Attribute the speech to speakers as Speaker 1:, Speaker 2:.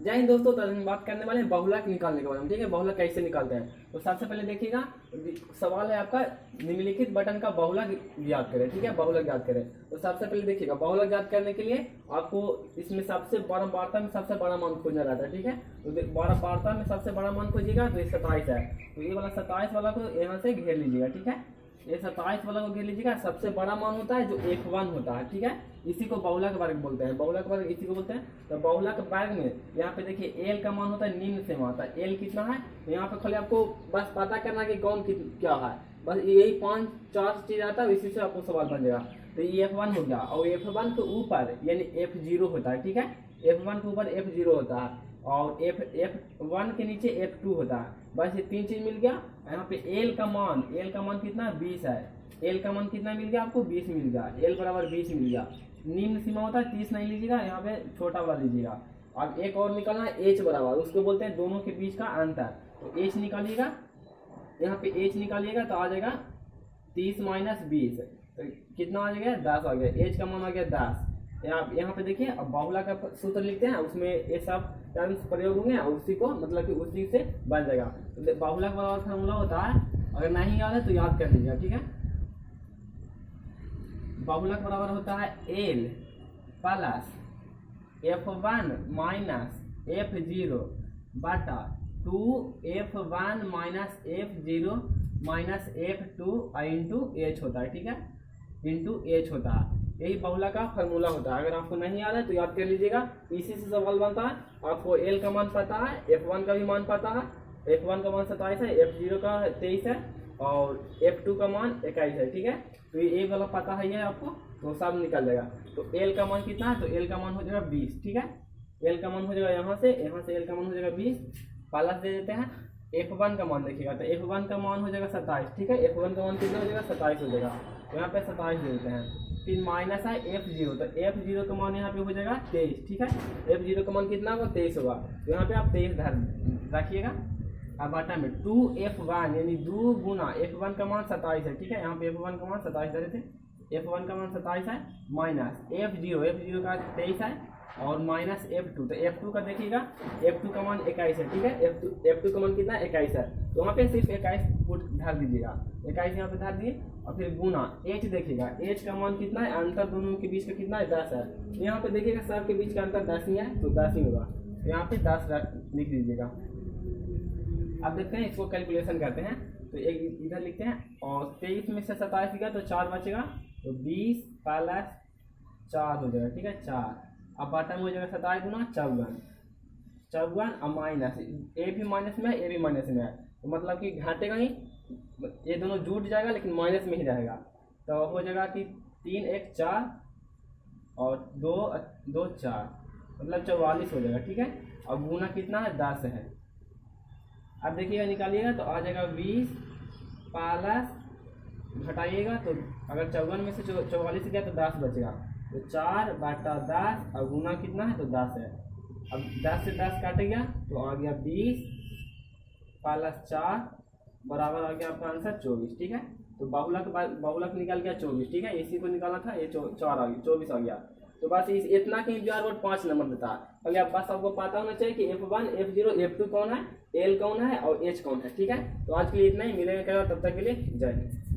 Speaker 1: जय हिंद दोस्तों। तो हम बात करने वाले हैं बहुलक निकालने के बारे में। ठीक है, बहुलक कैसे निकालते हैं। तो सबसे पहले देखिएगा, सवाल है आपका निम्नलिखित बटन का बहुलक ज्ञात करें। ठीक है, बहुलक ज्ञात करें। तो सबसे पहले देखिएगा, बहुलक ज्ञात करने के लिए आपको इसमें सबसे बड़ा वार्ता में सबसे बड़ा मान खोजना रहता है। ठीक है, तो बड़ा वार्ता में सबसे बड़ा मान खोजिएगा तो ये 27 है। तो ये वाला 27 वाला को यहाँ से घेर लीजिएगा। ठीक है, ये 27 वाला को घेर लीजिएगा। सबसे बड़ा मान होता है जो F1 होता है। ठीक है, इसी को बहुलक वर्ग बोलते हैं। बहुलक वर्ग इसी को बोलते हैं। तो बहुलक वर्ग में यहाँ पे देखिए L का मान होता है निम्न से आता है। L कितना है यहाँ पे खाली आपको बस पता करना कि कौन क्या है, बस यही 5-4 चीज आता है, इसी से आपको सवाल बन जाएगा। तो ये F1 हो गया और F1 के ऊपर यानी F0 होता है। ठीक है, F1 के ऊपर F0 होता है और F1 के नीचे F2 होता है। बस ये 3 चीज मिल गया। यहाँ पे L का मान कितना 20 है। L का मान कितना मिल गया आपको 20 मिल गया। L बराबर 20 मिल गया। निम्न सीमा होता है 30 नहीं लीजिएगा, यहाँ पे छोटा वाला लीजिएगा। अब एक और निकालना है H बराबर, उसको बोलते हैं दोनों के बीच का अंतर। तो H निकालिएगा, यहाँ पे H निकालिएगा तो आ जाएगा 30 माइनस 20, तो कितना आ जाएगा 10 आ गया। H का मान आ गया 10। यहाँ पे देखिए, अब बहुलक का सूत्र लिखते हैं, उसमें ये सब टर्म्स प्रयोग होंगे और उसी को मतलब कि उसी से बन जाएगा। तो बहुलक वाला फॉर्मूला होता है, अगर नहीं याद है तो याद कर लीजिएगा। ठीक है, बहुलक बराबर होता है L plus F1 minus F0 बटा 2F1 minus F0 minus F2 into H होता है। ठीक है, इंटू H होता है। यही बहुलक का फॉर्मूला होता है। अगर आपको नहीं याद है तो याद कर लीजिएगा, इसी से सवाल बनता है। आपको L का मान पता है, F1 का भी मान पता है। F1 का मान 27 है, F0 का 23 है और F2 का मान 21 है। ठीक है, तो ये वाला पता है ये आपको, तो सब निकल जाएगा। तो L का मान कितना है, तो L का मान हो जाएगा 20। ठीक है, L का मान हो जाएगा यहाँ से L का मान हो जाएगा 20, प्लस दे देते हैं F1 का मान देखिएगा, तो F1 का मान हो जाएगा 27। ठीक है, F1 का मान कितना हो जाएगा 27 हो जाएगा, यहाँ पे 27 दे देते हैं। फिर माइनस है F0, तो F0 का मान यहाँ पे हो जाएगा 23। ठीक है, F0 का मान कितना होगा 23 होगा, तो यहाँ पे आप 23 रखिएगा। अब बटा में 2F1 यानी 2 गुना F1 का मान 27 है। ठीक है, यहाँ पे F1 का मान 27 दे देते, F1 का मान 27 है माइनस F0 का 23 है और माइनस F2, तो F2 का देखिएगा, F2 का मान 21 है। ठीक है, F2 का मान कितना 21 है, तो वहाँ पे सिर्फ 21 पुट धर दीजिएगा, 21 यहाँ पे धर दिए और फिर गुना H देखिएगा, H का मान कितना है, अंतर दोनों के बीच का कितना है 10 है। तो यहाँ पे देखिएगा सब के बीच का अंतर 10 ही है, तो 10 ही होगा, तो यहाँ पे 10 लिख दीजिएगा। अब देखते हैं इसको कैलकुलेशन करते हैं, तो एक इधर लिखते हैं और 23 में से 27 गया तो 4 बचेगा, तो 20 प्लस 4 हो जाएगा। ठीक है, 4। अब बटा में हो जाएगा 27 गुना 54 और माइनस ए भी माइनस में है, ए भी माइनस में है, तो मतलब कि घाटेगा ही, ये दोनों जुट जाएगा लेकिन माइनस में ही रहेगा। तो हो जाएगा कि 3 1 4 और 2 2 4 मतलब 44 हो जाएगा। ठीक है, अब गुना कितना है 10 है। अब देखिएगा निकालिएगा तो आ जाएगा 20 प्लस घटाइएगा, तो अगर 54 में से 44 गया तो 10 बचेगा, तो 4 बटा 10 और गुना कितना है तो 10 है। अब 10 से 10 काट गया तो आ गया 20 प्लस 4 बराबर आ गया आपका आंसर 24। ठीक है, तो बहुलक निकल गया 24। ठीक है, इसी को निकाला था, ये 4 आ गया, 24 आ गया। तो बस इतना कि जो है 5 नंबर देता है। अगर आप बस आपको पता होना चाहिए कि F1 F0 F2 कौन है, L कौन है और H कौन है। ठीक है, तो आज के लिए इतना ही, मिलेंगे तब तक के लिए जय हिंद।